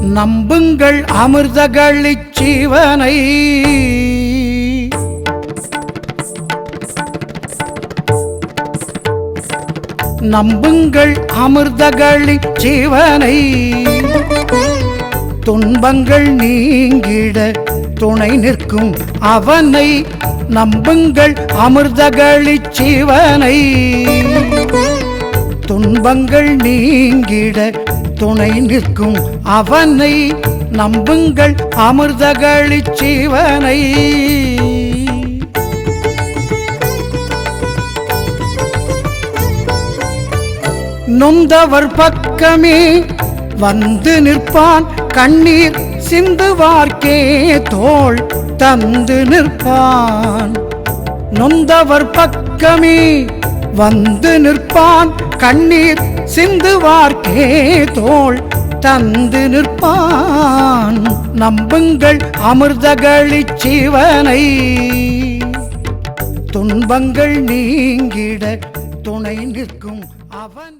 நம்புங்கள் அமிர்தகளிச் சீவனை. நம்புங்கள் அமிர்தகளிச் சீவனை. துன்பங்கள் நீங்கிட துணை நிற்கும் அவனை. நம்புங்கள் அமிர்தகளிச் சீவனை. துன்பங்கள் நீங்கிட துணை நிற்கும் அவனை. நம்புங்கள் அமிர்தகளிச் சீவனை. நொந்தவர் பக்கமே வந்து நிற்பான். கண்ணீர் சிந்துவார்க்கே தோள் தந்து நிற்பான். நொந்தவர் பக்கமே வந்து நிற்பான். கண்ணீர் சிந்துவார்க்கே தோள் தந்து நிற்பான். நம்புங்கள் அமிர்தகளிச் சீவனை. துன்பங்கள் நீங்கிட துணை நிற்கும் அவன்.